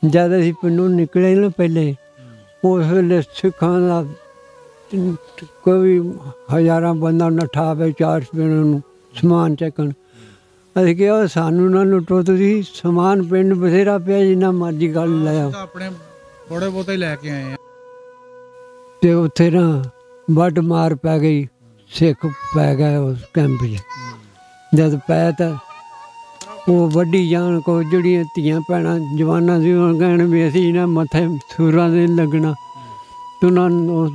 जद असीं पिंडों निकले ना पहले उस वेले सिखां दा कोई हज़ारां बंदा नट्ठा आवे 4 चपेड़ां नूं समान चकण। असीं कहा सानू ना लुੱਟੋ तुसीं समान पिंड बथेरा पिया जिन्ना मर्जी गल लै आओ। अपने थोड़े बहुत ही लैके आए हैं ते उत्थे ना वड्ड मार पै गई, सिख पै गए उस कैंप च। जद पै तां ਉਹ ਵੱਢੀ ਜਾਣ ਕੋ ਜਿਹੜੀਆਂ ਧੀਆਂ ਭੈਣਾਂ ਜਵਾਨਾਂ ਸੀ ਉਹ ਕਹਿਣ ਵੀ ਅਸੀਂ ਇਹਨਾਂ ਮੱਥੇ ਸੂਰਾਂ ਦੇ ਲੱਗਣਾ ਤੇ ਉਹਨਾਂ ਨੂੰ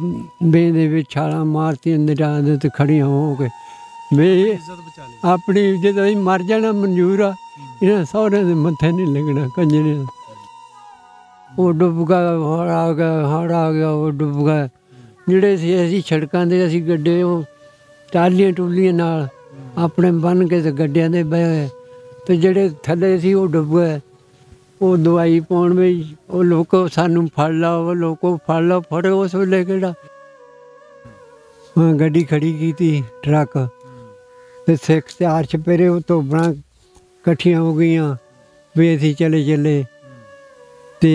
ਬੇਂ ਦੇ ਵਿੱਚ ਛਾਲਾਂ ਮਾਰਤੀਆਂ ਨਿਰਾਂ ਦੇ ਤੇ ਖੜੀਆਂ ਹੋ ਕੇ ਵੀ ਆਪਣੀ ਇੱਜ਼ਤ ਅਸੀਂ ਮਰ ਜਾਣਾ ਮਨਜ਼ੂਰ ਆ, ਇਹਨਾਂ ਸਹੁਰਿਆਂ ਦੇ ਮੱਥੇ ਨਹੀਂ ਲੱਗਣਾ ਕੰਜਰੇ। ਉਹ ਡੁੱਬ ਗਿਆ, ਹੜ੍ਹ ਆ ਗਿਆ, ਹੜ੍ਹ ਆ ਗਿਆ, ਉਹ ਡੁੱਬ ਗਿਆ। ਜਿਹੜੇ ਸੀ ਅਸੀਂ ਸੜਕਾਂ ਦੇ ਅਸੀਂ ਗੱਡੇ ਉਹ ਟਾਲੀਆਂ ਟੂਲੀਆਂ ਨਾਲ ਆਪਣੇ ਬੰਨ੍ਹ ਕੇ ਤੇ ਗੱਡਿਆਂ ਦੇ ਬਹਿ ਹੋਏ ਤੇ ਜਿਹੜੇ ਥੱਲੇ ਸੀ ਉਹ ਡੁੱਬ ਗਏ। ਉਹ ਦਵਾਈ ਪਾਉਣ ਵਿੱਚ ਉਹ ਲੋਕੋ ਸਾਨੂੰ ਫੜ ਲਓ, ਉਹ ਲੋਕੋ ਫੜ ਲਓ, ਫੜੇ ਉਸ ਵੇਲੇ ਕਿਹੜਾ ਗੱਡੀ ਖੜੀ ਕੀਤੀ ਟਰੱਕ ਤੇ ਸਿੱਖ 4 ਚੁਫੇਰੇ ਉਹ ਧੋਬਣਾ ਇਕੱਠੀਆਂ ਹੋ ਗਈਆਂ ਵੀ ਅਸੀਂ ਚਲੇ ਚੱਲੇ ਤੇ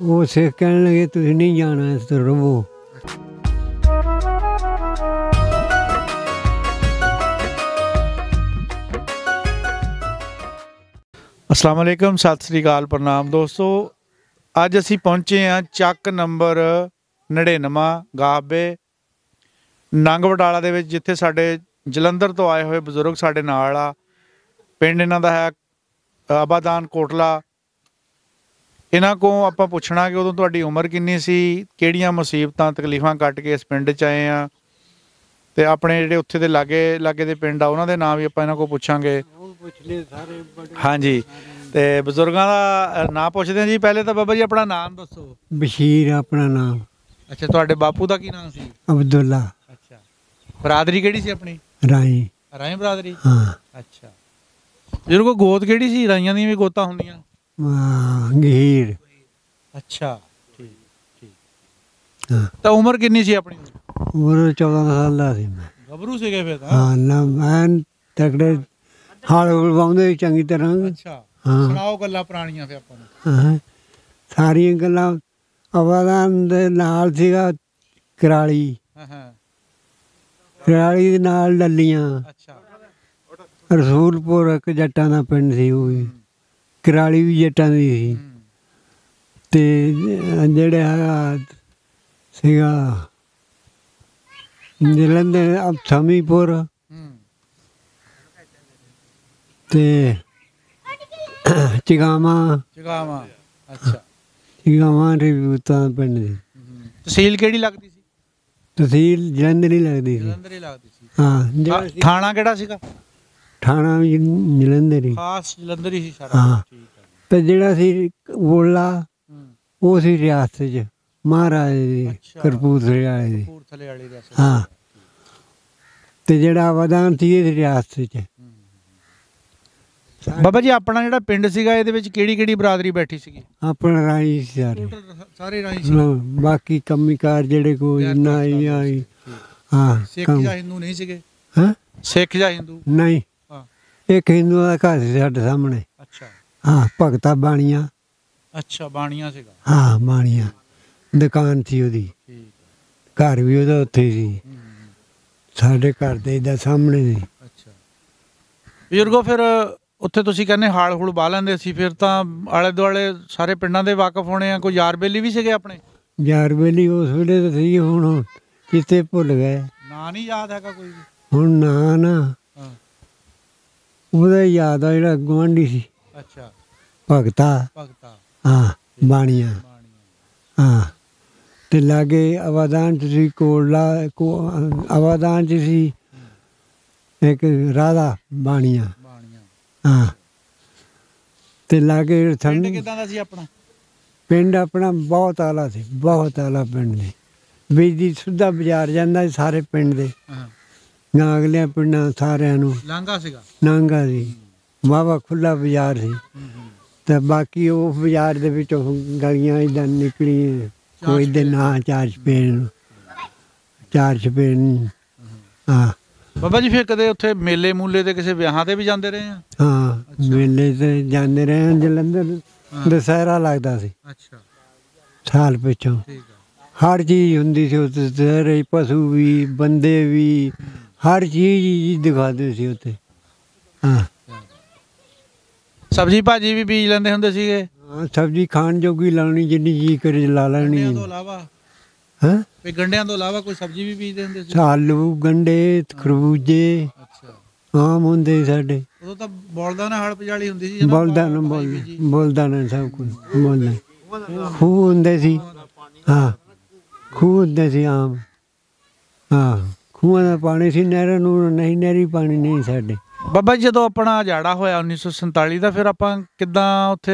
ਉਹ ਸਿੱਖ ਕਹਿਣ ਲੱਗੇ ਤੁਸੀਂ ਨਹੀਂ ਜਾਣਾ, ਇਸ ਤੋਂ ਰਵੋ। अस्सलाम वालेकुम, सत श्री अकाल, प्रणाम दोस्तों। अज असी पहुँचे हाँ ਚੱਕ नंबर 99 गाबे नंग बटाला दे विच, जिथे साडे जलंधर तो आए हुए बजुर्ग साडे नाल आ। पिंड इन्हां दा है आबादान कोटला। इन्हां को आपां पुछना कि उदों तुहाडी उमर किन्नी सी, किहड़ियां मुसीबतां तकलीफां कट के इस पिंड च आए आ ते अपने जिहड़े उत्थे दे लागे लागे दे पिंड आ उन्हां दे नाम भी आपां इन्हां को पुछांगे। हाँ जी, तो बजुर्गों का नाम पुछते हैं जी। पहले तो बाबा जी अपना नाम दसो। बशीर अपना नाम। अच्छा, तुहाडे बापू का की नाम सी? अब्दुल्ला। अच्छा, बरादरी केड़ी सी अपनी? राई। राई बरादरी। हाँ। अच्छा, बजुर्गो गोत केड़ी सी? राइयां दी भी गोतां हुंदियां? गहीर। अच्छा, ठीक ठीक। हाँ। तो उम्र कितनी सी अपनी? उम्र 14 साल दा सी मैं। गभरू सीगे फिर? हाँ ना, मैं तगड़े हाल वाउंदे चंगी तरह। अच्छा, सुनाओ गल्लां पुराणियां फिर आपां नूं। हाँ, सारियां गल्लां आबादान दे नाल सीगा कराली। कराली दे नाल लल्लियां। अच्छा, रसूलपुर एक जट्टां दा पिंड सी, ਉਹ ਵੀ कराली भी जट्टां दी सी। ते ਜਿਹੜੇ ਸੀਗਾ जलंधर समीपुर ते चिगामा। चिगामा। अच्छा, चिगामा रिव्यूता पिंड दी। तहसील केड़ी लगदी सी? तहसील जलंधर ही लगदी सी। जलंधर ही लगदी सी। हाँ। थाना केड़ा सीगा? थाना भी जलंधर ही। खास जलंधर ही सी सारा। हाँ। ठीक है। ते जेड़ा सी वोला वो सी रियासत च महाराज दी। अच्छा, कपूरथले वाले दी। कपूरथले वाली रियासत। हाँ। ते जेड़ा आबादान सी इस रियासत च। बाबा जी अपना जिहड़ा पिंड सीगा इहदे विच किहड़ी-किहड़ी बरादरी बैठी सीगी? अपना राई सारे। सारे राई सी। बाकी कम्मीकार जिहड़े कोई नाई आई। हाँ। सिख या हिंदू नहीं सीगे? हां, सिख या हिंदू? नहीं। हां, एक हिंदू दा घर सी साडे सामने। अच्छा। हाँ, भगता बाणिया। अच्छा, बाणिया सीगा। हाँ, बाणिया दुकान थी ओदी। ठीक। घर भी ओदा उत्थे सी, साडे घर दे इधर सामने सी। अच्छा, बजुर्गो फिर ਉੱਥੇ ਤੁਸੀਂ ਕਹਿੰਦੇ ਹਾਲ ਹੂਲ ਬਾਹ ਲੈਂਦੇ ਸੀ, ਫਿਰ ਤਾਂ ਆਲੇ ਦੁਆਲੇ ਸਾਰੇ ਪਿੰਡਾਂ ਦੇ ਵਾਕਫ ਹੋਣੇ ਆ। ਕੋਈ ਯਾਰ ਬੇਲੀ ਵੀ ਸੀਗੇ ਆਪਣੇ? ਯਾਰ ਬੇਲੀ ਉਸ ਵੇਲੇ ਤਾਂ ਸੀ, ਹੁਣ ਕਿਤੇ ਭੁੱਲ ਗਏ। ਨਾਂ ਨਹੀਂ ਯਾਦ ਹੈਗਾ ਕੋਈ ਵੀ ਹੁਣ? ਨਾਂ ਨਾ ਉਹਦਾ ਯਾਦ ਆ ਜਿਹੜਾ ਗੁਆਂਢੀ ਸੀ। ਅੱਛਾ, ਭਗਤਾ। ਭਗਤਾ। ਹਾਂ, ਬਾਣੀਆਂ। ਹਾਂ, ਤੇ ਲਾਗੇ ਆਬਾਦਾਨ ਚ ਸੀ ਕੋਟਲਾ। ਆਬਾਦਾਨ ਚ ਸੀ ਇੱਕ ਰਾਧਾ ਬਾਣੀਆਂ। हाँ, ते लागे पिंड किदां दा सी अपना? पिंड अपना बहुत आला सी, बहुत आला पिंड सी। बिजली सुधा बाजार जांदा सारे पिंड दे। अगले पिंडां सारियां नूं लांघा सीगा। नांगा सी, वाहवा खुला बाजार सी। ते बाकी वो बाजार दे विचों गलियां इदां निकली, कोई दे नां 4 चपेड़, 4 चपेड़। हाँ बाबा जी, फिर कदे उत्थे मेले मूले ते किसी विआहां ते भी जांदे रहे हैं? हाँ, मेले ते जांदे रहे हैं। जलंधर ਦੁਸਹਿਰਾ ਲੱਗਦਾ ਸੀ ਅੱਛਾ ਸਾਲ ਪਿੱਛੋਂ। ਠੀਕ ਹੈ ਹਰ ਚੀਜ਼ ਹੁੰਦੀ ਸੀ ਉੱਥੇ, ਦੁਸਹਿਰੇ ਪਸ਼ੂ ਵੀ ਬੰਦੇ ਵੀ ਹਰ ਚੀਜ਼ ਹੀ ਦਿਖਾਉਂਦੇ ਸੀ ਉੱਥੇ। ਹਾਂ ਸਬਜ਼ੀ ਭਾਜੀ ਵੀ ਬੀਜ ਲੈਂਦੇ ਹੁੰਦੇ ਸੀਗੇ ਹਾਂ, ਸਬਜ਼ੀ ਖਾਣ ਜੋਗੀ ਲਾਉਣੀ, ਜਿੰਨੀ ਜੀ ਕਰੇ ਲਾ ਲੈਣੀ। ਗੰਢਿਆਂ ਤੋਂ ਇਲਾਵਾ ਹਾਂ, ਵੀ ਗੰਢਿਆਂ ਤੋਂ ਇਲਾਵਾ ਕੋਈ ਸਬਜ਼ੀ ਵੀ ਬੀਜਦੇ ਹੁੰਦੇ ਸੀ ਆਲੂ ਗੰਢੇ ਖਰਬੂਜੇ ਅੱਛਾ ਆਮ ਹੁੰਦੇ ਸੀ ਸਾਡੇ। ਉਦੋਂ ਤਾਂ ਬੋਲਦਾ ਨਾ ਹਲ ਪਜਾਲੀ ਹੁੰਦੀ ਸੀ ਬੋਲਦਾ ਨਾ ਬੋਲਦਾ ਨਾ ਸਭ ਕੁਝ ਬੋਲਦਾ। ਖੂਹ ਹੁੰਦੇ ਸੀ, ਹਾਂ ਖੂਹ ਹੁੰਦੇ ਸੀ ਆਮ। ਹਾਂ ਖੂਹਾਂ ਦਾ ਪਾਣੀ ਸੀ, ਨਹਿਰਾਂ ਨੂੰ ਨਹੀਂ, ਨਹਿਰੀ ਪਾਣੀ ਨਹੀਂ ਸਾਡੇ। ਬਾਬਾ ਜੀ ਜਦੋਂ ਆਪਣਾ ਜਾੜਾ ਹੋਇਆ 1947 ਦਾ, ਫਿਰ ਆਪਾਂ ਕਿੱਦਾਂ ਉੱਥੇ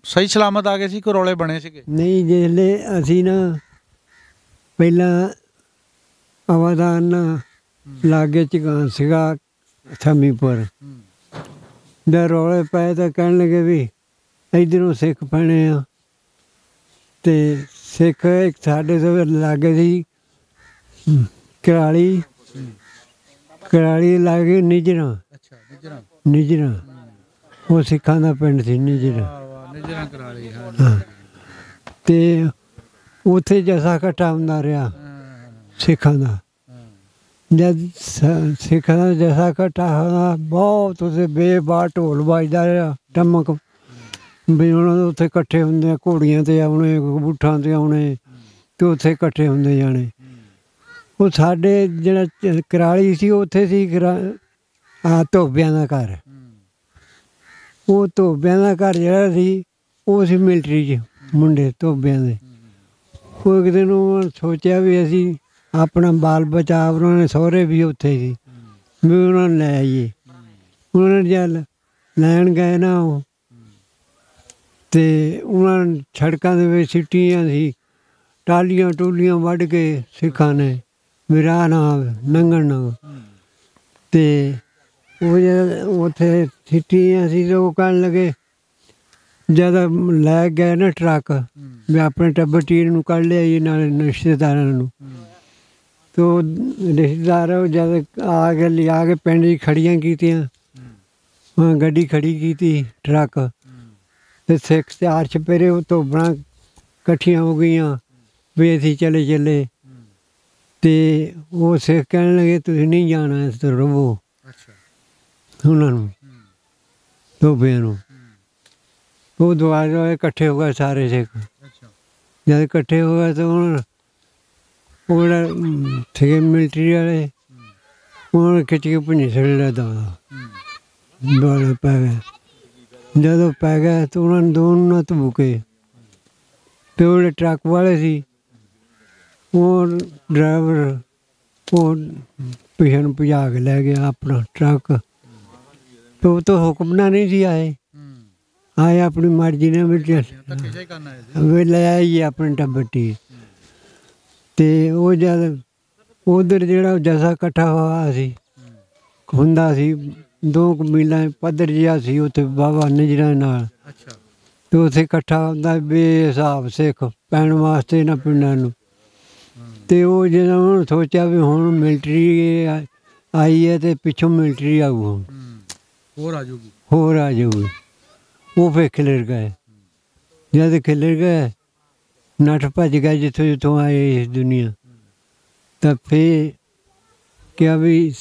ਸਹੀ ਸਲਾਮਤ ਆ ਗਏ ਸੀ, ਕੋਈ ਰੌਲੇ ਬਣੇ ਸੀਗੇ? ਨਹੀਂ, ਜਿਸਲੇ ਅਸੀਂ ਨਾ ਪਹਿਲਾਂ ਆਵਾਦਾਨ ਲਾਗੇ ਚਗਾਨ ਸੀਗਾ ਥਮੀਪੁਰ ਦੇ ਰੌਲੇ ਪਏ ਤਾਂ ਕਹਿਣ ਲੱਗੇ ਵੀ ਇੱਧਰੋਂ ਸਿੱਖ ਪੈਣੇ ਆ। ਤੇ ਸਿੱਖ ਇੱਕ ਸਾਡੇ ਤੋਂ ਲਾਗੇ ਸੀ ਕਰਾਲੀ, ਕਰਾਲੀ ਲਾਗੇ ਨਿਜਰਾ, ਅੱਛਾ ਨਿਜਰਾ, ਨਿਜਰਾ ਉਹ ਸਿੱਖਾਂ ਦਾ ਪਿੰਡ ਸੀ ਨਿਜਰਾ। ਨਿਜਰਾ ਕਰਾਲੀ ਹਾਂ, ਤੇ ਉੱਥੇ ਜਸਾ ਇਕੱਠਾ ਹੁੰਦਾ ਰਿਹਾ ਸਿੱਖਾਂ ਦਾ। ਜਦ ਸਿੱਖਾਂ ਦਾ ਜਸਾ ਇਕੱਠਾ ਹੋਣਾ, ਬਹੁਤ ਉੱਥੇ ਬੇਬਾਰ ਢੋਲ ਵੱਜਦਾ ਰਿਹਾ, ਟਮਕ ਵੀ ਉਹਨਾਂ ਦੇ ਉੱਥੇ ਇਕੱਠੇ ਹੁੰਦੇ, ਘੋੜੀਆਂ 'ਤੇ ਆਉਣੇ, ਕਬੂਠਾਂ 'ਤੇ ਆਉਣੇ, ਅਤੇ ਉੱਥੇ ਇਕੱਠੇ ਹੁੰਦੇ ਜਾਣੇ। ਉਹ ਸਾਡੇ ਜਿਹੜਾ ਕਰਾਲੀ ਸੀ ਉੱਥੇ ਸੀ ਧੋਬਿਆਂ ਦਾ ਘਰ। ਉਹ ਧੋਬਿਆਂ ਦਾ ਘਰ ਜਿਹੜਾ ਸੀ ਉਹ ਸੀ ਮਿਲਟਰੀ 'ਚ ਮੁੰਡੇ ਧੋਬਿਆਂ ਦੇ। ਉਹ ਇੱਕ ਦਿਨ ਉਹ ਸੋਚਿਆ ਵੀ ਅਸੀਂ ਆਪਣਾ ਬਾਲ ਬਚਾ, ਉਹਨਾਂ ਨੇ ਸਹੁਰੇ ਵੀ ਉੱਥੇ ਸੀ, ਵੀ ਉਹਨਾਂ ਨੂੰ ਲੈ ਆਈਏ। ਉਹਨਾਂ ਨੇ ਜਦ ਲੈਣ ਗਏ ਨਾ ਉਹ, ਅਤੇ ਉਹਨਾਂ ਨੇ ਸੜਕਾਂ ਦੇ ਵਿੱਚ ਸਿੱਟੀਆਂ ਸੀ ਟਾਹਲੀਆਂ ਟੂਲੀਆਂ ਵੱਢ ਕੇ ਸਿੱਖਾਂ ਨੇ ਵੀ ਰਾਹ ਨਾ ਲੰਘਣ ਨਾ। ਅਤੇ ਉਹ ਜਦ ਉੱਥੇ ਸਿੱਟੀਆਂ ਸੀ ਤਾਂ ਉਹ ਕਹਿਣ ਲੱਗੇ, ਜਦ ਲੈ ਗਏ ਨਾ ਟਰੱਕ ਵੀ ਆਪਣੇ ਟੱਬਰ ਟੀਰ ਨੂੰ ਕੱਢ ਲਿਆਈਏ ਨਾਲ ਰਿਸ਼ਤੇਦਾਰਾਂ ਨੂੰ। ਅਤੇ ਉਹ ਰਿਸ਼ਤੇਦਾਰ ਜਦ ਆ ਕੇ ਲਿਆ ਕੇ ਪਿੰਡ 'ਚ ਖੜੀਆਂ ਕੀਤੀਆਂ, ਗੱਡੀ ਖੜੀ ਕੀਤੀ ਟਰੱਕ, ਅਤੇ ਸਿੱਖ 4 ਚੁਫੇਰੇ ਉਹ ਧੋਬਣਾ ਇਕੱਠੀਆਂ ਹੋ ਗਈਆਂ ਵੀ ਅਸੀਂ ਚਲੇ ਚੱਲੇ। ਅਤੇ ਉਹ ਸਿੱਖ ਕਹਿਣ ਲੱਗੇ ਤੁਸੀਂ ਨਹੀਂ ਜਾਣਾ, ਇਸ ਤੋਂ ਰਵੋ ਉਹਨਾਂ ਨੂੰ ਧੋਬਿਆਂ ਨੂੰ। ਉਹ ਦੁਆਰੇ ਇਕੱਠੇ ਹੋ ਗਏ ਸਾਰੇ ਸਿੱਖ। ਜਦ ਇਕੱਠੇ ਹੋ ਗਏ ਤਾਂ ਹੁਣ ਉਹ ਜਿਹੜਾ ਸੀਗੇ ਮਿਲਟਰੀ ਵਾਲੇ, ਉਹਨਾਂ ਨੇ ਖਿੱਚ ਕੇ ਭੁੰਜੀ ਛੱਡਿਆ ਦਵਾ ਦੁਆਲੇ ਪੈ ਗਏ। ਜਦੋਂ ਪੈ ਗਏ ਤਾਂ ਉਹਨਾਂ ਨੇ ਦੋਨੋਂ ਨਾ ਧੂਕੇ, ਅਤੇ ਉਹ ਜਿਹੜੇ ਟਰੱਕ ਵਾਲੇ ਸੀ ਉਹ ਡਰਾਈਵਰ ਉਹ ਪਿਛੇ ਨੂੰ ਭਜਾ ਕੇ ਲੈ ਗਿਆ ਆਪਣਾ ਟਰੱਕ। ਅਤੇ ਉਹ ਤੋਂ ਹੁਕਮਨਾ ਨਹੀਂ ਸੀ ਆਏ, ਆਏ ਆਪਣੀ ਮਰਜ਼ੀ ਨਾਲ ਵੀ ਲੈ ਆਈਏ ਆਪਣੇ ਟੱਬਰ ਟੀ। ਅਤੇ ਉਹ ਜਦ ਉੱਧਰ ਜਿਹੜਾ ਜੱਥਾ ਇਕੱਠਾ ਹੋਇਆ ਸੀ ਹੁੰਦਾ ਸੀ 2 ਮੀਲਾਂ ਪੱਧਰ ਜਿਹਾ ਸੀ ਉੱਥੇ ਬਾਬਾ ਨਿਜਰਾਂ ਨਾਲ, ਅਤੇ ਉੱਥੇ ਇਕੱਠਾ ਹੁੰਦਾ ਬੇਹਿਸਾਬ ਸਿੱਖ ਪੈਣ ਵਾਸਤੇ ਇਹਨਾਂ ਪਿੰਡਾਂ ਨੂੰ। ਅਤੇ ਉਹ ਜਦੋਂ ਉਹਨਾਂ ਸੋਚਿਆ ਵੀ ਹੁਣ ਮਿਲਟਰੀ ਆਈ ਹੈ ਅਤੇ ਪਿੱਛੋਂ ਮਿਲਟਰੀ ਆਊ, ਹੁਣ ਹੋਰ ਆ ਜਾਊਗੀ। ਉਹ ਫਿਰ ਖਿਲਰ ਗਏ। ਜਦ ਖਿਲਰ ਗਏ ਨੱਠ ਭੱਜ ਗਏ ਜਿੱਥੋਂ ਜਿੱਥੋਂ ਆਏ ਇਸ ਦੁਨੀਆ। ਤਾਂ ਫਿਰ ਕਿਹਾ ਵੀ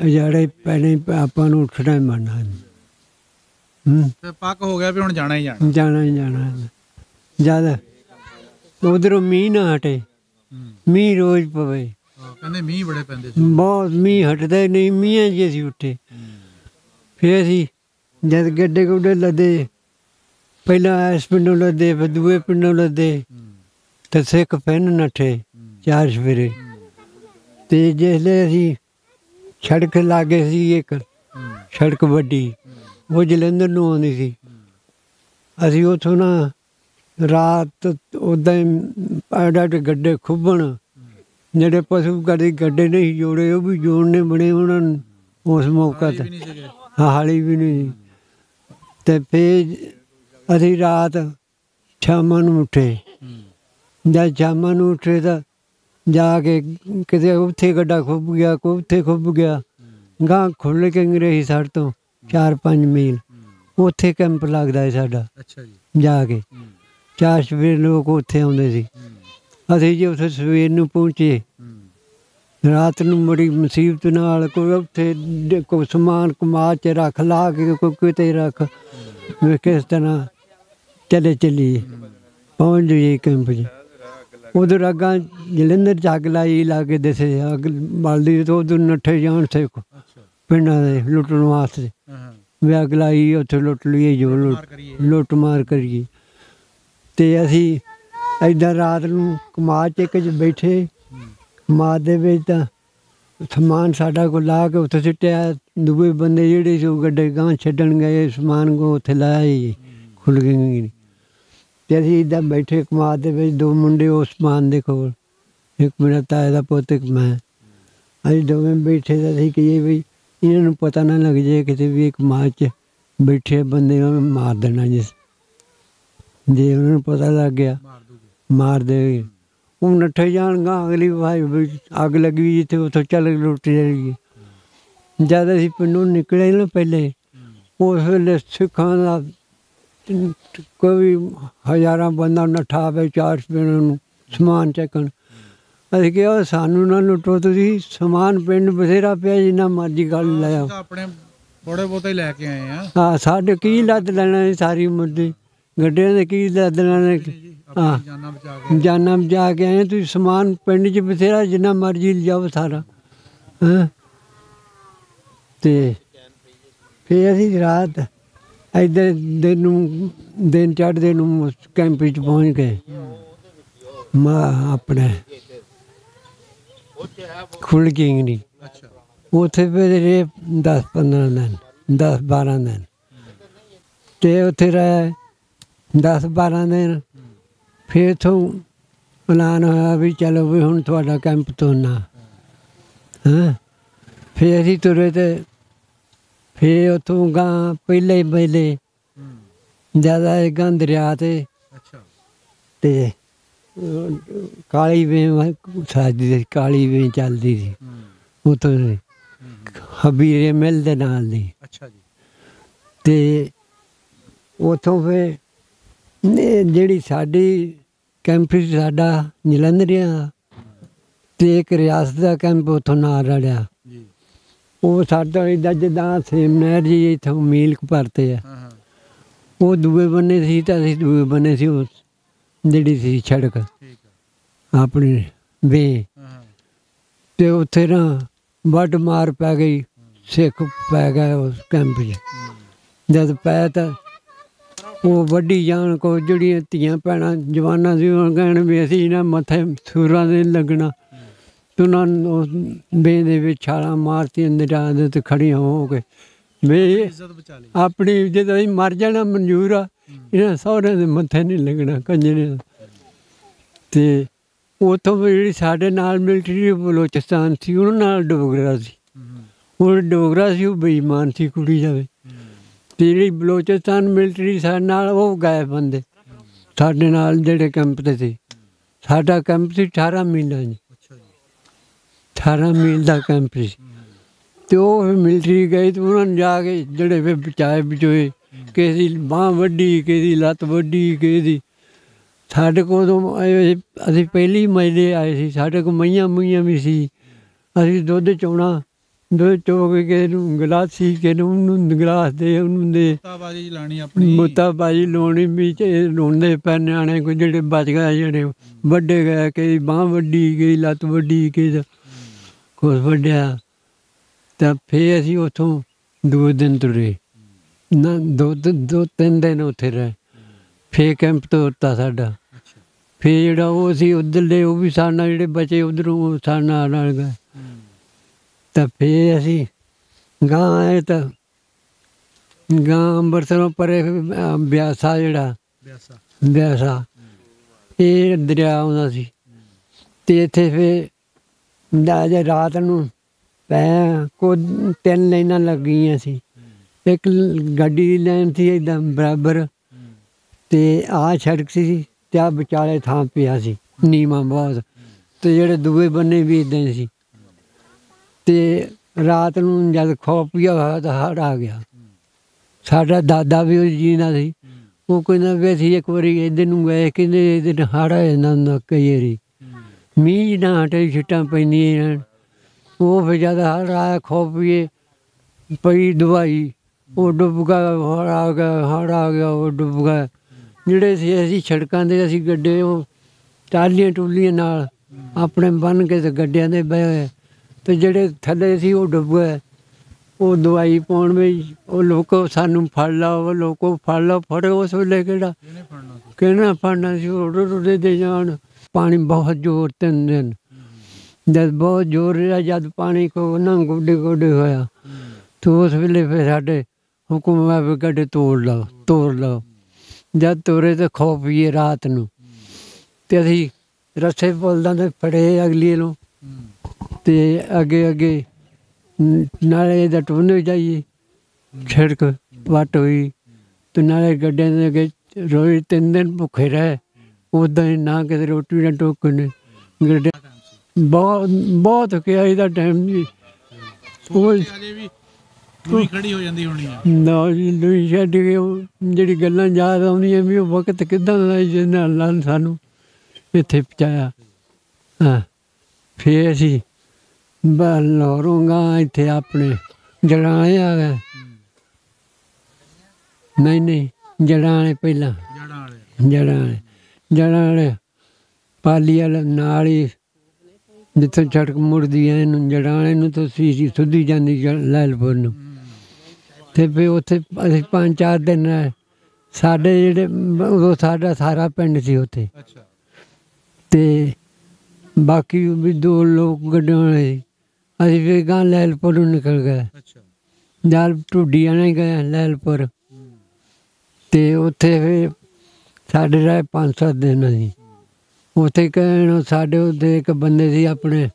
ਅਜਾੜੇ ਪੈਣੇ, ਆਪਾਂ ਨੂੰ ਉੱਠਣਾ ਹੀ ਮਰਨਾ। ਪੱਕ ਹੋ ਗਿਆ ਵੀ ਹੁਣ ਜਾਣਾ ਹੀ ਜਾਣਾ, ਜਾਣਾ ਹੀ ਜਾਣਾ। ਜਦ ਉਧਰੋਂ ਮੀਂਹ ਨਾ ਹਟੇ, ਮੀਂਹ ਰੋਜ਼ ਪਵੇ, ਕਹਿੰਦੇ ਮੀਂਹ ਬੜੇ ਪੈਂਦੇ ਸੀ, ਬਹੁਤ ਮੀਂਹ ਹਟਦਾ ਹੀ ਨਹੀਂ, ਮੀਂਹਾਂ 'ਚ ਅਸੀਂ ਉੱਠੇ। ਫਿਰ ਅਸੀਂ ਜਦ ਗੱਡੇ ਗੁੱਡੇ ਲੱਦੇ, ਪਹਿਲਾਂ ਇਸ ਪਿੰਡੋਂ ਲੱਦੇ, ਫਿਰ ਦੂਏ ਪਿੰਡੋਂ ਲੱਦੇ, ਅਤੇ ਸਿੱਖ ਪਿੰਡ ਨੱਠੇ 4 ਚੁਫੇਰੇ। ਅਤੇ ਜਿਸਲੇ ਅਸੀਂ ਸੜਕ ਲਾਗੇ ਸੀ ਇੱਕ ਸੜਕ ਵੱਡੀ, ਉਹ ਜਲੰਧਰ ਨੂੰ ਆਉਂਦੀ ਸੀ, ਅਸੀਂ ਉੱਥੋਂ ਨਾ ਰਾਤ ਉੱਦਾਂ ਹੀ ਐਡੇ ਗੱਡੇ ਖੁੱਬਣ, ਜਿਹੜੇ ਪਸ਼ੂ ਕਦੇ ਗੱਡੇ ਨਹੀਂ ਜੋੜੇ ਉਹ ਵੀ ਜੋੜਨੇ ਬਣੇ ਉਹਨਾਂ ਨੂੰ ਉਸ ਮੌਕਾ 'ਤੇ, ਹਾਲੀ ਵੀ ਨਹੀਂ। ਅਤੇ ਫਿਰ ਅਸੀਂ ਰਾਤ ਸ਼ਾਮਾਂ ਨੂੰ ਉੱਠੇ। ਜਦ ਸ਼ਾਮਾਂ ਨੂੰ ਉੱਠੇ ਤਾਂ ਜਾ ਕੇ ਕਿਤੇ ਉੱਥੇ ਗੱਡਾ ਖੁੱਭ ਗਿਆ, ਕੋਈ ਉੱਥੇ ਖੁੱਭ ਗਿਆ, ਗਾਂਹ ਖੁੱਲ੍ਹ ਕੇ ਅੰਗਰੇਜ਼ੀ ਸਾਡੇ ਤੋਂ 4-5 ਮੀਲ ਉੱਥੇ ਕੈਂਪ ਲੱਗਦਾ ਹੈ ਸਾਡਾ। ਜਾ ਕੇ। ਚਾਰ ਸਵੇਰੇ ਲੋਕ ਉੱਥੇ ਆਉਂਦੇ ਸੀ। ਅਸੀਂ ਜੇ ਉੱਥੇ ਸਵੇਰ ਨੂੰ ਪਹੁੰਚੇ, ਰਾਤ ਨੂੰ ਬੜੀ ਮੁਸੀਬਤ ਨਾਲ ਕੋਈ ਉੱਥੇ ਕੋਈ ਸਮਾਨ ਕਮਾਦ 'ਚ ਰੱਖ ਲਾ ਕੇ ਕੋਈ ਕਿਤੇ ਰੱਖ, ਵੀ ਕਿਸ ਤਰ੍ਹਾਂ ਚੱਲੀਏ ਪਹੁੰਚ ਜਾਈਏ ਕੈਂਪ 'ਚ। ਉਧਰ ਅੱਗਾਂ ਜਲੰਧਰ 'ਚ ਅੱਗ ਲਾਈ ਲਾਗੇ ਦਿਸੇ ਅੱਗ ਬਲਦੀ ਤਾਂ ਉਧਰ ਨੱਠੇ ਜਾਣ ਸਿੱਖ ਪਿੰਡਾਂ ਦੇ ਲੁੱਟਣ ਵਾਸਤੇ, ਵੀ ਅੱਗ ਲਾਈ ਉੱਥੇ ਲੁੱਟ ਲਈਏ ਜੋ ਲੁੱਟ ਮਾਰ ਕਰੀਏ। ਅਤੇ ਅਸੀਂ ਇੱਦਾਂ ਰਾਤ ਨੂੰ ਕਮਾਦ 'ਚ ਇੱਕ 'ਚ ਬੈਠੇ, ਕਮਾਦ ਦੇ ਵਿੱਚ ਤਾਂ ਸਮਾਨ ਸਾਡਾ ਕੋਲ ਲਾ ਕੇ ਉੱਥੇ ਸਿੱਟਿਆ। ਦੂਏ ਬੰਦੇ ਜਿਹੜੇ ਸੀ ਉਹ ਗੱਡੇ ਗਾਂਹ ਛੱਡਣ ਗਏ, ਸਮਾਨ ਕੋ ਉੱਥੇ ਲਾਇਆ ਹੀ ਖੁੱਲ੍ਹ ਗਈ। ਅਤੇ ਅਸੀਂ ਇੱਦਾਂ ਬੈਠੇ ਕਮਾਦ ਦੇ ਵਿੱਚ, ਦੋ ਮੁੰਡੇ ਉਸ ਸਮਾਨ ਦੇ ਕੋਲ, ਇੱਕ ਮੇਰਾ ਤਾਏ ਦਾ ਪੁੱਤ, ਇੱਕ ਮੈਂ। ਅਸੀਂ ਦੋਵੇਂ ਬੈਠੇ ਤਾਂ ਅਸੀਂ ਕਹੀਏ ਵੀ ਇਹਨਾਂ ਨੂੰ ਪਤਾ ਨਾ ਲੱਗ ਜਾਏ ਕਿਤੇ ਵੀ ਕਮਾਦ 'ਚ ਬੈਠੇ ਬੰਦੇ ਨੂੰ ਮਾਰ ਦੇਣਾ। ਜੇ ਉਹਨਾਂ ਨੂੰ ਪਤਾ ਲੱਗ ਗਿਆ ਮਾਰ ਦੇ, ਉਹ ਨੱਠੇ ਜਾਣਗਾ। ਅਗਲੀ ਵਾਰ ਅੱਗ ਲੱਗੀ ਜਿੱਥੇ ਉੱਥੋਂ ਚੱਲ ਲੁੱਟ ਜਾਈਏ। ਜਦ ਅਸੀਂ ਪਿੰਡੋਂ ਨਿਕਲੇ ਨਾ ਪਹਿਲੇ, ਉਸ ਵੇਲੇ ਸਿੱਖਾਂ ਦਾ ਕੋਈ ਹਜ਼ਾਰਾਂ ਬੰਦਾ ਨੱਠਾ ਆਵੇ ਚਾਰ ਪਿੰਡ ਨੂੰ ਸਮਾਨ ਚੱਕਣ। ਅਸੀਂ ਕਿਹਾ ਸਾਨੂੰ ਨਾ ਲੁੱਟੋ, ਤੁਸੀਂ ਸਮਾਨ ਪਿੰਡ ਬਥੇਰਾ ਪਿਆ, ਜਿੰਨਾ ਮਰਜ਼ੀ ਗੱਲ ਲੈ ਆਓ। ਆਪਣੇ ਥੋੜੇ ਬਹੁਤੇ ਲੈ ਕੇ ਆਏ ਆ। ਹਾਂ, ਸਾਡੇ ਕੀ ਲੱਦ ਲੈਣਾ ਸਾਰੀ ਉਮਰ ਦੀ, ਗੱਡਿਆਂ ਦੇ ਕੀ ਲੱਦ ਲੈਣਾ। ਹਾਂ, ਜਾਨਾਂ ਬਚਾ ਕੇ ਆਏ। ਤੁਸੀਂ ਸਮਾਨ ਪਿੰਡ 'ਚ ਬਥੇਰਾ ਜਿੰਨਾ ਮਰਜ਼ੀ ਲਿਜਾਓ ਸਾਰਾ। ਹਾਂ, ਅਤੇ ਫਿਰ ਅਸੀਂ ਰਾਤ ਇੱਧਰ ਦਿਨ ਚੜ੍ਹਦੇ ਨੂੰ ਕੈਂਪ 'ਚ ਪਹੁੰਚ ਗਏ। ਆਪਣੇ ਖੁੱਲ੍ਹ ਗਈ ਨਹੀਂ ਉੱਥੇ ਫਿਰ ਰਹੇ 10-15 ਦਿਨ, 10-12 ਦਿਨ। ਅਤੇ ਉੱਥੇ ਰਹੇ 10-12 ਦਿਨ। ਫਿਰ ਇੱਥੋਂ ਐਲਾਨ ਹੋਇਆ ਵੀ ਚਲੋ ਵੀ ਹੁਣ ਤੁਹਾਡਾ ਕੈਂਪ ਤੋੜਨਾ। ਹਾਂ, ਫਿਰ ਅਸੀਂ ਤੁਰੇ ਅਤੇ ਫਿਰ ਉੱਥੋਂ ਗਾਂ ਪਹਿਲੇ ਜ਼ਿਆਦਾ ਗਾਂ ਦਰਿਆ 'ਤੇ ਅਤੇ ਕਾਲੀ ਵੇਂ ਸਾਜਦੀ, ਕਾਲੀ ਵੇਂ ਚੱਲਦੀ ਸੀ ਉੱਥੋਂ ਹਬੀਰੇ ਮਿਲ ਦੇ ਨਾਲ ਦੀ। ਅਤੇ ਉੱਥੋਂ ਫਿਰ ਜਿਹੜੀ ਸਾਡੀ ਕੈਂਪ ਸੀ ਸਾਡਾ ਜਲੰਧਰੀਆਂ, ਅਤੇ ਇੱਕ ਰਿਆਸਤ ਦਾ ਕੈਂਪ ਉੱਥੋਂ ਨਾਲ ਰਲਿਆ। ਉਹ ਸਾਡਾ ਇੱਦਾਂ ਜਿੱਦਾਂ ਸੇਮ ਨਹਿਰ ਜੀ ਇੱਥੋਂ ਮੀਲ ਭਰਤੇ ਆ, ਉਹ ਦੂਏ ਬੰਨੇ ਸੀ ਤਾਂ ਅਸੀਂ ਦੂਏ ਬੰਨੇ ਸੀ। ਉਸ ਜਿਹੜੀ ਸੀ ਸੜਕ ਆਪਣੀ ਵੇ, ਅਤੇ ਉੱਥੇ ਨਾ ਵੱਢ ਮਾਰ ਪੈ ਗਈ, ਸਿੱਖ ਪੈ ਗਏ ਉਸ ਕੈਂਪ 'ਚ। ਜਦ ਪੈ ਤਾਂ ਉਹ ਵੱਢੀ ਜਾਣ ਕੋ, ਜਿਹੜੀਆਂ ਧੀਆਂ ਭੈਣਾਂ ਜਵਾਨਾਂ ਸੀ ਉਹ ਕਹਿਣ ਵੀ ਅਸੀਂ ਇਹਨਾਂ ਮੱਥੇ ਸੂਰਾਂ ਦੇ ਲੱਗਣਾ। ਅਤੇ ਉਹਨਾਂ ਨੂੰ ਵੇ ਦੇ ਵਿੱਚ ਛਾਲਾਂ ਮਾਰਤੀਆਂ ਦਰਿਆ ਦੇ ਉੱਤੇ ਖੜੀਆਂ ਹੋ ਕੇ, ਵੀ ਆਪਣੀ ਇੱਜ਼ਤ ਅਸੀਂ ਮਰ ਜਾਣਾ ਮਨਜ਼ੂਰ ਆ, ਇਹਨਾਂ ਸਹੁਰਿਆਂ ਦੇ ਮੱਥੇ ਨਹੀਂ ਲੱਗਣਾ ਕੰਜਰੇ। ਅਤੇ ਉੱਥੋਂ ਜਿਹੜੀ ਸਾਡੇ ਨਾਲ ਮਿਲਟਰੀ ਬਲੋਚਿਸਤਾਨ ਸੀ ਉਹਨਾਂ ਨਾਲ ਡੋਗਰਾ ਸੀ। ਉਹ ਡੋਗਰਾ ਸੀ, ਉਹ ਬੇਈਮਾਨ ਸੀ ਕੁੜੀ ਜਾਵੇ। ਅਤੇ ਜਿਹੜੀ ਬਲੋਚਿਸਤਾਨ ਮਿਲਟਰੀ ਸਾਡੇ ਨਾਲ, ਉਹ ਗਏ ਬੰਦੇ ਸਾਡੇ ਨਾਲ ਜਿਹੜੇ ਕੈਂਪ 'ਤੇ ਸੀ। ਸਾਡਾ ਕੈਂਪ ਸੀ 18 ਮੀਲਾਂ ਜੀ, 18 ਮੀਲ ਦਾ ਕੈਂਪ ਸੀ। ਅਤੇ ਉਹ ਫਿਰ ਮਿਲਟਰੀ ਗਏ ਅਤੇ ਉਹਨਾਂ ਨੂੰ ਜਾ ਕੇ ਜਿਹੜੇ ਫਿਰ ਬਚੋਏ, ਕਿਸੇ ਦੀ ਬਾਂਹ ਵੱਢੀ, ਕਿਸੇ ਦੀ ਲੱਤ ਵੱਢੀ, ਕਿਸੇ ਦੀ। ਸਾਡੇ ਕੋਲ ਅਸੀਂ ਪਹਿਲੀ ਮਜਲੇ ਆਏ ਸੀ, ਸਾਡੇ ਕੋਲ ਮਈਆਂ ਵੀ ਸੀ। ਅਸੀਂ ਦੁੱਧ ਚੋਣਾ, ਦੁੱਧ ਚੋ ਕੇ ਕਿਸੇ ਨੂੰ ਗਲਾਸੀ, ਕਿਸੇ ਨੂੰ ਉਹਨੂੰ ਗਲਾਸ ਦੇ, ਉਹਨੂੰ ਦੇ ਮੁੱਤਾਬਾਜੀ ਲਾਉਣੀ ਵੀ ਲਾਉਂਦੇ ਪੈ ਨਿਆਣੇ ਕੋਈ ਜਿਹੜੇ ਬਚ ਗਏ, ਜਿਹੜੇ ਵੱਢੇ ਗਏ, ਕਿਸੇ ਦੀ ਬਾਂਹ ਵੱਢੀ, ਕਿਸੇ ਦੀ ਲੱਤ ਵੱਢੀ, ਕਿਸੇ ਦਾ ਕੁਛ ਵੱਢਿਆ। ਤਾਂ ਫਿਰ ਅਸੀਂ ਉੱਥੋਂ 2 ਦਿਨ ਤੁਰੇ ਨਾ, 2-3 ਦਿਨ ਉੱਥੇ ਰਹੇ। ਫਿਰ ਕੈਂਪ ਤੋਰਤਾ ਸਾਡਾ। ਫਿਰ ਜਿਹੜਾ ਉਹ ਸੀ ਉੱਧਰਲੇ, ਉਹ ਵੀ ਸਾਡੇ ਨਾਲ ਜਿਹੜੇ ਬਚੇ ਉੱਧਰੋਂ ਸਾਡੇ ਨਾਲ ਰਲ ਗਏ। ਤਾਂ ਫਿਰ ਅਸੀਂ ਗਾਂ ਆਏ ਤਾਂ ਗਾਂ ਅੰਮ੍ਰਿਤਸਰੋਂ ਪਰੇ ਬਿਆਸਾ, ਜਿਹੜਾ ਬਿਆਸਾ ਇਹ ਦਰਿਆ ਆਉਂਦਾ ਸੀ। ਅਤੇ ਇੱਥੇ ਫਿਰ ਅਜੇ ਰਾਤ ਨੂੰ ਪੈ ਕੋ 3 ਲਾਈਨਾਂ ਲੱਗੀਆਂ ਸੀ। ਇੱਕ ਗੱਡੀ ਦੀ ਲਾਈਨ ਸੀ ਇੱਦਾਂ ਬਰਾਬਰ, ਅਤੇ ਆਹ ਸੜਕ ਸੀ ਅਤੇ ਆਹ ਵਿਚਾਲੇ ਥਾਂ ਪਿਆ ਸੀ ਨੀਵਾਂ ਬਹੁਤ, ਅਤੇ ਜਿਹੜੇ ਦੂਏ ਬੰਨੇ ਵੀ ਇੱਦਾਂ ਹੀ ਸੀ। ਅਤੇ ਰਾਤ ਨੂੰ ਜਦ ਖੌਫ ਪਿਆ ਹੋਇਆ ਤਾਂ ਹੜ੍ਹ ਆ ਗਿਆ। ਸਾਡਾ ਦਾਦਾ ਵੀ ਉਹ ਜੀਂਦਾ ਸੀ, ਉਹ ਕਹਿੰਦਾ ਵੀ ਅਸੀਂ ਇੱਕ ਵਾਰੀ ਇੱਧਰ ਨੂੰ ਗਏ, ਕਹਿੰਦੇ ਇੱਧਰ ਹੜ੍ਹ ਆ ਜਾਂਦਾ ਹੁੰਦਾ ਕਈ ਵਾਰੀ, ਮੀਂਹ ਨਾ ਹਟੇ ਛਿੱਟਾਂ ਪੈਂਦੀਆਂ। ਉਹ ਫਿਰ ਜਦ ਹੜ੍ਹ ਆਇਆ ਖੋਪੀਏ ਪਈ ਦਵਾਈ, ਉਹ ਡੁੱਬ ਗਿਆ, ਹੜ੍ਹ ਆ ਗਿਆ, ਹੜ੍ਹ ਆ ਗਿਆ, ਉਹ ਡੁੱਬ ਗਿਆ। ਜਿਹੜੇ ਸੀ ਅਸੀਂ ਸੜਕਾਂ 'ਤੇ ਅਸੀਂ ਗੱਡੇ ਉਹ ਟਾਲੀਆਂ ਟੂਲੀਆਂ ਨਾਲ ਆਪਣੇ ਬੰਨ੍ਹ ਕੇ ਤੇ ਗੱਡਿਆਂ 'ਤੇ ਬਹਿ ਹੋਏ, ਅਤੇ ਜਿਹੜੇ ਥੱਲੇ ਸੀ ਉਹ ਡੁੱਬ ਗਏ। ਉਹ ਦਵਾਈ ਪਾਉਣ ਵਿੱਚ ਉਹ ਲੋਕੋ ਸਾਨੂੰ ਫੜ ਲਓ, ਉਹ ਲੋਕੋ ਫੜ ਲਓ, ਫੜੋ। ਉਸ ਵੇਲੇ ਕਿਹੜਾ ਫੜਨਾ ਸੀ, ਉਹ ਰੁੜਦੇ ਦੇ ਜਾਣ। ਪਾਣੀ ਬਹੁਤ ਜ਼ੋਰ 3 ਦਿਨ ਜਦ ਬਹੁਤ ਜ਼ੋਰ ਰਿਹਾ, ਜਦ ਪਾਣੀ ਕੋ ਨਾ ਗੋਡੇ ਗੋਡੇ ਹੋਇਆ ਤਾਂ ਉਸ ਵੇਲੇ ਫਿਰ ਸਾਡੇ ਹੁਕਮ ਆ ਵੀ ਗੱਡੇ ਤੋੜ ਲਓ। ਜਦ ਤੋਰੇ ਤਾਂ ਖੋ ਪਈਏ ਰਾਤ ਨੂੰ, ਅਤੇ ਅਸੀਂ ਰੱਸੇ ਪੁੱਲਦਾਂ 'ਤੇ ਫੜੇ ਅਗਲੀ ਨੂੰ, ਅਤੇ ਅੱਗੇ ਨਾਲੇ ਇਹਦਾ ਟੁੰਨ ਜਾਈਏ, ਸੜਕ ਵੱਟ ਹੋਈ, ਅਤੇ ਨਾਲੇ ਗੱਡਿਆਂ ਦੇ ਅੱਗੇ ਰੋਜ਼ 3 ਦਿਨ ਭੁੱਖੇ ਰਹੇ। ਉੱਦਾਂ ਹੀ ਨਾ ਕਿਤੇ ਰੋਟੀ ਨਾ ਟੋਕ ਨੇ ਗੱਡੇ ਬਹੁਤ ਕਿਹਾ ਇਹਦਾ ਟਾਈਮ ਜੀ। ਉਹ ਖੜੀ ਹੋ ਜਾਂਦੀ ਹੋਣੀ ਨਾ ਜੀ, ਲੂਈ ਛੱਡ ਕੇ ਉਹ ਜਿਹੜੀ ਗੱਲਾਂ ਯਾਦ ਆਉਂਦੀਆਂ ਵੀ ਉਹ ਵਕਤ ਕਿੱਦਾਂ ਦਾ ਜਿਹਦੇ ਨਾਲ ਸਾਨੂੰ ਇੱਥੇ ਪਹੁੰਚਾਇਆ। ਹਾਂ, ਫਿਰ ਅਸੀਂ ਲਾਹੌਰੋਂ ਗਾਂ ਇੱਥੇ ਆਪਣੇ ਜੜਾਣੇ ਆ ਗਏ। ਨਹੀਂ ਜੜਾਣੇ ਪਹਿਲਾਂ, ਜੜਾਣੇ ਪਾਲੀ ਵਾਲੇ ਨਾਲ ਹੀ ਜਿੱਥੋਂ ਸੜਕ ਮੁੜਦੀ ਹੈ ਇਹਨੂੰ ਜੜਾਣੇ ਨੂੰ ਤਾਂ ਸੁੱਧੀ ਜਾਂਦੀ ਲੈਲਪੁਰ ਨੂੰ। ਅਤੇ ਫਿਰ ਉੱਥੇ ਅਸੀਂ 5-4 ਦਿਨ ਰਹੇ। ਸਾਡੇ ਜਿਹੜੇ ਉਦੋਂ ਸਾਡਾ ਸਾਰਾ ਪਿੰਡ ਸੀ ਉੱਥੇ, ਅਤੇ ਬਾਕੀ ਵੀ 2 ਲੋਕ ਗੱਡਿਆਂ ਵਾਲੇ ਸੀ। ਅਸੀਂ ਫਿਰ ਗਾਂ ਲੈਲਪੁਰ ਨੂੰ ਨਿਕਲ ਗਏ, ਜਦ ਢੁੱਡੀਆਂ ਨਾਲ ਗਏ ਲੈਲਪੁਰ, ਅਤੇ ਉੱਥੇ ਫਿਰ ਸਾਡੇ ਰਹੇ 5-7 ਦਿਨ। ਅਸੀਂ ਉੱਥੇ ਕਹਿਣ ਸਾਡੇ ਉੱਤੇ ਇੱਕ ਬੰਦੇ ਸੀ ਆਪਣੇ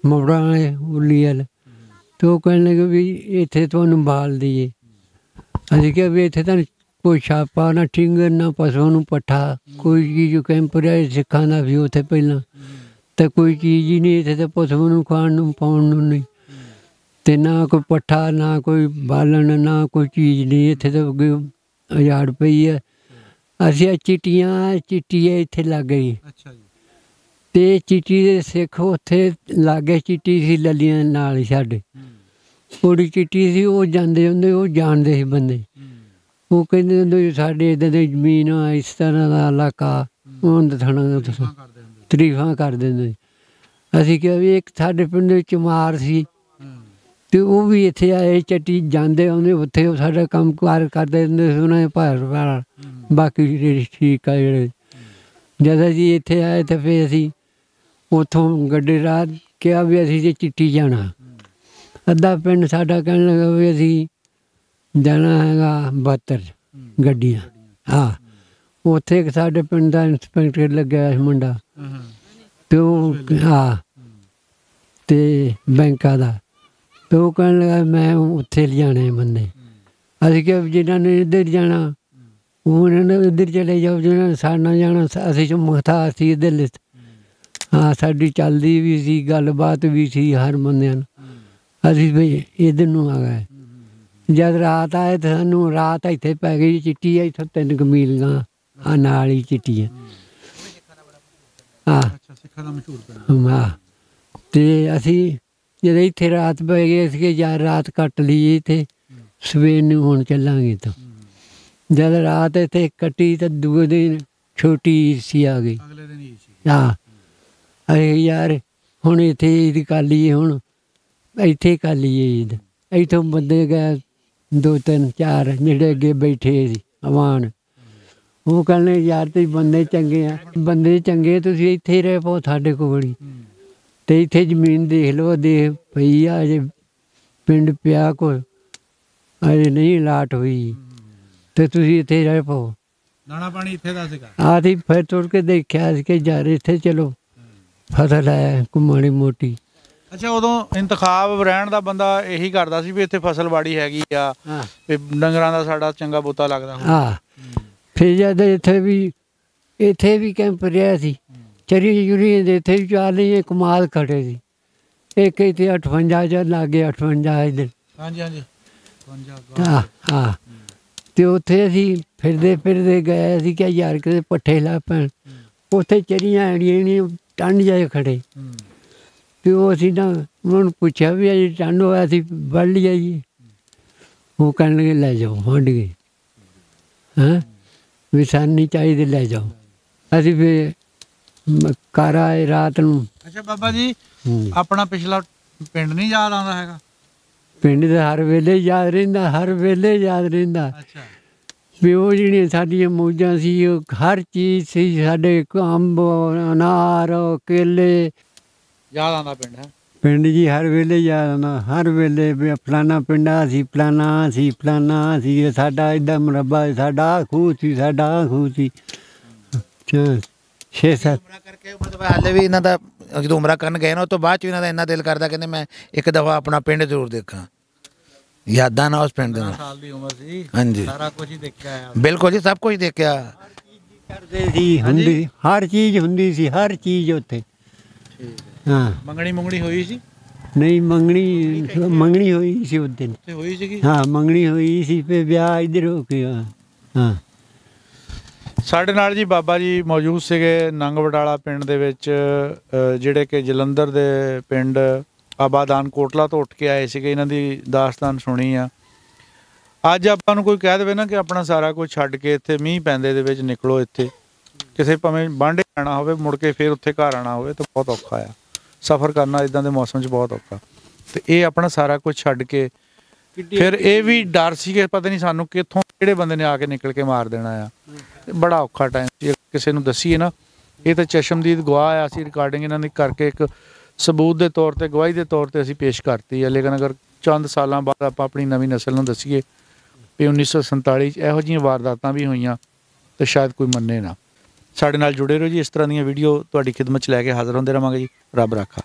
ਮੋੜਾਂ ਵਾਲੇ ਉੱਲੀ ਵਾਲੇ, ਅਤੇ ਉਹ ਕਹਿਣ ਲੱਗੇ ਵੀ ਇੱਥੇ ਤੁਹਾਨੂੰ ਬਾਲ ਦਈਏ। ਅਸੀਂ ਕਿਹਾ ਵੀ ਇੱਥੇ ਤਾਂ ਕੋਈ ਛਾਪਾ ਨਾ ਟਿੰਗਰ ਨਾ ਪਸ਼ੂ ਨੂੰ ਪੱਠਾ, ਕੋਈ ਚੀਜ਼ ਕੈਂਪ ਰਿਹਾ ਸਿੱਖਾਂ ਦਾ ਵੀ ਉੱਥੇ ਪਹਿਲਾਂ, ਅਤੇ ਕੋਈ ਚੀਜ਼ ਹੀ ਨਹੀਂ ਇੱਥੇ, ਤਾਂ ਪਸ਼ੂ ਨੂੰ ਖਾਣ ਨੂੰ ਪਾਉਣ ਨੂੰ ਨਹੀਂ, ਅਤੇ ਨਾ ਕੋਈ ਪੱਠਾ ਨਾ ਕੋਈ ਬਾਲਣ ਨਾ ਕੋਈ ਚੀਜ਼ ਨਹੀਂ ਇੱਥੇ, ਤਾਂ ਅੱਗੇ ਉਜਾੜ ਪਈ ਹੈ। ਅਸੀਂ ਚਿੱਟੀ ਇੱਥੇ ਲੱਗ ਗਈ, ਅਤੇ ਚਿੱਟੀ ਦੇ ਸਿੱਖ ਉੱਥੇ ਲਾਗੇ ਚਿੱਟੀ ਸੀ ਲੱਲੀਆਂ ਨਾਲ ਹੀ ਸਾਡੇ, ਥੋੜੀ ਚਿੱਟੀ ਸੀ। ਉਹ ਜਾਂਦੇ ਹੁੰਦੇ, ਉਹ ਜਾਣਦੇ ਸੀ ਬੰਦੇ, ਉਹ ਕਹਿੰਦੇ ਹੁੰਦੇ ਸਾਡੇ ਇੱਦਾਂ ਦੀ ਜ਼ਮੀਨ ਆ, ਇਸ ਤਰ੍ਹਾਂ ਦਾ ਇਲਾਕਾ, ਉਹ ਦੱਸਣਾ ਤਾਰੀਫਾਂ ਕਰ ਦਿੰਦੇ। ਅਸੀਂ ਕਿਹਾ ਵੀ ਇੱਕ ਸਾਡੇ ਪਿੰਡ ਵਿੱਚ ਮਾਰ ਸੀ, ਅਤੇ ਉਹ ਵੀ ਇੱਥੇ ਆਏ ਚੱਟੀ ਜਾਂਦੇ ਆਉਂਦੇ, ਉੱਥੇ ਉਹ ਸਾਡਾ ਕੰਮ ਕਾਰ ਕਰਦੇ ਹੁੰਦੇ ਸੀ ਉਹਨਾਂ ਦੇ ਭਾਰ। ਬਾਕੀ ਜਿਹੜੇ ਠੀਕ ਆ ਜਿਹੜੇ ਜਦ ਅਸੀਂ ਇੱਥੇ ਆਏ ਤਾਂ ਫਿਰ ਅਸੀਂ ਉੱਥੋਂ ਗੱਡੇ ਰਾਤ ਕਿਹਾ ਵੀ ਅਸੀਂ ਜੇ ਚਿੱਟੀ ਜਾਣਾ। ਅੱਧਾ ਪਿੰਡ ਸਾਡਾ ਕਹਿਣ ਲੱਗਾ ਵੀ ਅਸੀਂ ਜਾਣਾ ਹੈਗਾ 72 ਗੱਡੀਆਂ। ਹਾਂ, ਉੱਥੇ ਇੱਕ ਸਾਡੇ ਪਿੰਡ ਦਾ ਇੰਸਪੈਕਟਰ ਲੱਗਿਆ ਸੀ ਮੁੰਡਾ, ਅਤੇ ਉਹ ਅਤੇ ਬੈਂਕਾਂ ਦਾ, ਅਤੇ ਉਹ ਕਹਿਣ ਲੱਗਾ ਮੈਂ ਉੱਥੇ ਲਿਜਾਣੇ ਬੰਦੇ। ਅਸੀਂ ਕਿਹਾ ਜਿਨ੍ਹਾਂ ਨੇ ਇੱਧਰ ਜਾਣਾ ਉਹਨਾਂ ਨੇ ਇੱਧਰ ਚਲੇ ਜਾਓ, ਜਿਹਨਾਂ ਨੇ ਸਾਡੇ ਨਾਲ ਜਾਣਾ ਅਸੀਂ ਮੁਖਤਾਰ ਸੀ ਇੱਧਰ। ਹਾਂ, ਸਾਡੀ ਚੱਲਦੀ ਵੀ ਸੀ, ਗੱਲਬਾਤ ਵੀ ਸੀ ਹਰ ਬੰਦਿਆਂ ਨੂੰ। ਅਸੀਂ ਵੀ ਇੱਧਰ ਨੂੰ ਆ ਗਏ। ਜਦ ਰਾਤ ਆਏ ਤਾਂ ਸਾਨੂੰ ਰਾਤ ਇੱਥੇ ਪੈ ਗਈ ਚਿੱਟੀ ਆ, ਇੱਥੋਂ 3 ਮੀਲ ਗਾਂ ਨਾਲ ਹੀ ਚਿੱਟੀ ਹੈ। ਹਾਂ, ਅਤੇ ਅਸੀਂ ਜਦੋਂ ਇੱਥੇ ਰਾਤ ਪੈ ਗਏ ਅਸੀਂ ਯਾਰ ਰਾਤ ਕੱਟ ਲਈਏ ਇੱਥੇ, ਸਵੇਰ ਨੂੰ ਹੁਣ ਚੱਲਾਂਗੇ। ਤਾਂ ਜਦ ਰਾਤ ਇੱਥੇ ਕੱਟੀ ਤਾਂ ਦੂਏ ਦਿਨ ਛੋਟੀ ਸੀ ਆ ਗਈ। ਹਾਂ, ਅਰੇ ਯਾਰ ਹੁਣ ਇੱਥੇ ਈਦ ਕਰ ਲਈਏ, ਹੁਣ ਇੱਥੇ ਕਰ ਲਈਏ ਈਦ। ਇੱਥੋਂ ਬੰਦੇ ਗਏ 2-3-4 ਜਿਹੜੇ ਅੱਗੇ ਬੈਠੇ ਸੀ ਆਵਾਨ, ਉਹ ਕਹਿੰਦੇ ਯਾਰ ਤੁਸੀਂ ਬੰਦੇ ਚੰਗੇ ਆ, ਬੰਦੇ ਚੰਗੇ ਤੁਸੀਂ ਇੱਥੇ ਹੀ ਰਹਿ ਪਾਓ ਸਾਡੇ ਕੋਲ ਹੀ, ਅਤੇ ਇੱਥੇ ਜ਼ਮੀਨ ਦੇਖ ਲਓ, ਦੇਖ ਪਈ ਆ ਅਜੇ ਪਿੰਡ ਪਿਆ ਕੋ ਅਜੇ ਨਹੀਂ ਅਲਾਟ ਹੋਈ, ਅਤੇ ਤੁਸੀਂ ਇੱਥੇ ਰਹਿ ਪਾਓ। ਦਾਣਾ ਪਾਣੀ ਇੱਥੇ ਦਾ ਸੀਗਾ। ਆਦੀ ਫਿਰ ਤੁਰ ਕੇ ਦੇਖਿਆ ਸੀ ਕਿ ਯਾਰ ਇੱਥੇ ਚਲੋ ਫਸਲ ਹੈ ਮਾੜੀ ਮੋਟੀ। ਅੱਛਾ, ਉਦੋਂ ਇੰਤਖਾਬ ਰਹਿਣ ਦਾ ਬੰਦਾ ਇਹੀ ਕਰਦਾ ਸੀ ਵੀ ਇੱਥੇ ਫਸਲਬਾੜੀ ਹੈਗੀ ਆ, ਤੇ ਡੰਗਰਾਂ ਦਾ ਸਾਡਾ ਚੰਗਾ ਬੋਤਾ ਲੱਗਦਾ। ਹਾਂ, ਫਿਰ ਜਦ ਇੱਥੇ ਵੀ ਕੈਂਪ ਰਿਹਾ ਸੀ, ਚਰੀ ਯੂਰੀ ਦੇ ਇੱਥੇ ਵੀ 40 ਕਮਾਲ ਖੜੇ ਸੀ। ਇੱਕ ਇੱਥੇ 58 ਚ ਲੱਗ ਗਏ, 58 ਇੱਧਰ। ਹਾਂਜੀ। ਹਾਂ, ਤੇ ਉੱਥੇ ਅਸੀਂ ਫਿਰਦੇ ਫਿਰਦੇ ਗਏ, ਅਸੀਂ ਕਿਹਾ ਯਾਰ ਕਿਤੇ ਪੱਠੇ ਲਾ ਪੈਣ। ਉੱਥੇ ਚਰੀਆਂ ਆੜੀਆਂ ਨਹੀਂ ਟੰਡ ਜਾਏ ਖੜੇ, ਤੇ ਉਹ ਅਸੀਂ ਨਾ ਉਹਨਾਂ ਨੂੰ ਪੁੱਛਿਆ ਵੀ ਅਜੇ ਟੰਡ ਹੋਇਆ, ਅਸੀਂ ਵੱਢ ਲਿਆ ਜੀ। ਉਹ ਕਹਿਣਗੇ ਲੈ ਜਾਓ, ਵੱਢ ਗਏ। ਹੈਂ ਵੀ ਸਾਨੂੰ ਨਹੀਂ ਚਾਹੀਦੇ, ਲੈ ਜਾਓ। ਅਸੀਂ ਫਿਰ ਘਰ ਆਏ ਰਾਤ ਨੂੰ। ਅੱਛਾ ਬਾਬਾ ਜੀ, ਆਪਣਾ ਪਿਛਲਾ ਪਿੰਡ ਨਹੀਂ ਯਾਦ ਆਉਂਦਾ ਹੈਗਾ? ਪਿੰਡ ਦਾ ਹਰ ਵੇਲੇ ਯਾਦ ਰਹਿੰਦਾ, ਹਰ ਵੇਲੇ ਯਾਦ ਰਹਿੰਦਾ। ਅੱਛਾ, ਵੀ ਉਹ ਜਿਹੜੀਆਂ ਸਾਡੀਆਂ ਮੌਜਾਂ ਸੀ, ਉਹ ਹਰ ਚੀਜ਼ ਸੀ ਸਾਡੇ, ਅੰਬ, ਅਨਾਰ, ਕੇਲੇ। ਯਾਦ ਆਉਂਦਾ ਪਿੰਡ ਹੈ? ਪਿੰਡ ਜੀ ਹਰ ਵੇਲੇ ਯਾਦ ਆਉਂਦਾ, ਹਰ ਵੇਲੇ ਵੀ ਫਲਾਨਾ ਪਿੰਡ ਸੀ, ਫਲਾਨਾ ਸੀ, ਫਲਾਨਾ ਸੀ, ਸਾਡਾ ਇੱਦਾਂ ਮੁਰੱਬਾ, ਸਾਡਾ ਆਹ ਖੂਹ ਸੀ, ਸਾਡਾ ਆਹ ਖੂਹ ਸੀ। 6-7 ਕਰਕੇ ਮਤਲਬ ਹਾਲੇ ਵੀ ਇਹਨਾਂ ਦਾ ਜਦੋਂ ਉਮਰਾ ਕਰਨ ਗਏ ਨਾ, ਉਸ ਤੋਂ ਬਾਅਦ ਚ ਇਹਨਾਂ ਦਾ ਇੰਨਾ ਦਿਲ ਕਰਦਾ, ਕਹਿੰਦੇ ਮੈਂ ਇੱਕ ਦਫਾ ਆਪਣਾ ਪਿੰਡ ਜ਼ਰੂਰ ਦੇਖਾਂ। ਯਾਦਾਂ ਨਾ ਉਸ ਪਿੰਡ ਦੇ ਨਾਲ। ਸਾਲ ਦੀ ਉਮਰ ਸੀ, ਹਾਂਜੀ, ਸਾਰਾ ਕੁਝ ਹੀ ਦੇਖਿਆ ਆ। ਬਿਲਕੁਲ ਜੀ, ਸਭ ਕੁਝ ਦੇਖਿਆ। ਕਰਦੇ ਸੀ, ਹੁੰਦੀ ਹਰ ਚੀਜ਼ ਹੁੰਦੀ ਸੀ, ਹਰ ਚੀਜ਼ ਉੱਥੇ। ਹਾਂ, ਮੰਗਣੀ ਹੋਈ ਸੀ? ਨਹੀਂ ਮੰਗਣੀ ਹੋਈ ਸੀ ਉਸ ਦਿਨ। ਹੋਈ ਸੀਗੀ? ਹਾਂ, ਮੰਗਣੀ ਹੋਈ ਸੀ, ਫਿਰ ਵਿਆਹ ਇੱਧਰ ਹੋ ਗਿਆ। ਹਾਂ, ਸਾਡੇ ਨਾਲ ਜੀ ਬਾਬਾ ਜੀ ਮੌਜੂਦ ਸੀਗੇ ਨੰਗ ਵਡਾਲਾ ਪਿੰਡ ਦੇ ਵਿੱਚ, ਜਿਹੜੇ ਕਿ ਜਲੰਧਰ ਦੇ ਪਿੰਡ ਆਬਾਦਾਨ ਕੋਟਲਾ ਤੋਂ ਉੱਠ ਕੇ ਆਏ ਸੀਗੇ। ਇਹਨਾਂ ਦੀ ਦਾਸਤਾਨ ਸੁਣੀ ਆ। ਅੱਜ ਆਪਾਂ ਨੂੰ ਕੋਈ ਕਹਿ ਦੇਵੇ ਨਾ ਕਿ ਆਪਣਾ ਸਾਰਾ ਕੁਝ ਛੱਡ ਕੇ ਇੱਥੇ ਮੀਂਹ ਪੈਂਦੇ ਦੇ ਵਿੱਚ ਨਿਕਲੋ, ਇੱਥੇ ਕਿਸੇ ਭਾਵੇਂ ਬਾਂਡੇ ਜਾਣਾ ਹੋਵੇ, ਮੁੜ ਕੇ ਫਿਰ ਉੱਥੇ ਘਰ ਆਉਣਾ ਹੋਵੇ ਤਾਂ ਬਹੁਤ ਔਖਾ ਆ। ਸਫ਼ਰ ਕਰਨਾ ਇਦਾਂ ਦੇ ਮੌਸਮ 'ਚ ਬਹੁਤ ਔਖਾ। ਤੇ ਇਹ ਆਪਣਾ ਸਾਰਾ ਕੁਝ ਛੱਡ ਕੇ ਫਿਰ ਇਹ ਵੀ ਡਰ ਸੀ ਕਿ ਪਤਾ ਨਹੀਂ ਸਾਨੂੰ ਕਿੱਥੋਂ ਕਿਹੜੇ ਬੰਦੇ ਨੇ ਆ ਕੇ ਨਿਕਲ ਕੇ ਮਾਰ ਦੇਣਾ ਆ। ਬੜਾ ਔਖਾ ਟਾਈਮ ਸੀ। ਕਿਸੇ ਨੂੰ ਦੱਸੀਏ ਨਾ, ਇਹ ਤਾਂ ਚਸ਼ਮਦੀਦ ਗਵਾਹ ਆ। ਅਸੀਂ ਰਿਕਾਰਡਿੰਗ ਇਹਨਾਂ ਦੀ ਕਰਕੇ ਇੱਕ ਸਬੂਤ ਦੇ ਤੌਰ 'ਤੇ, ਗਵਾਹੀ ਦੇ ਤੌਰ 'ਤੇ ਅਸੀਂ ਪੇਸ਼ ਕਰਤੀ ਹੈ। ਲੇਕਿਨ ਅਗਰ ਚੰਦ ਸਾਲਾਂ ਬਾਅਦ ਆਪਾਂ ਆਪਣੀ ਨਵੀਂ ਨਸਲ ਨੂੰ ਦੱਸੀਏ ਵੀ 1947 'ਚ ਇਹੋ ਜਿਹੀਆਂ ਵਾਰਦਾਤਾਂ ਵੀ ਹੋਈਆਂ ਤਾਂ ਸ਼ਾਇਦ ਕੋਈ ਮੰਨੇ ਨਾ। ਸਾਡੇ ਨਾਲ ਜੁੜੇ ਰਹੋ ਜੀ। ਇਸ ਤਰ੍ਹਾਂ ਦੀਆਂ ਵੀਡੀਓ ਤੁਹਾਡੀ ਖਿਦਮਤ 'ਚ ਲੈ ਕੇ ਹਾਜ਼ਰ ਹੁੰਦੇ ਰਹਾਂਗੇ ਜੀ। ਰੱਬ ਰਾਖਾ।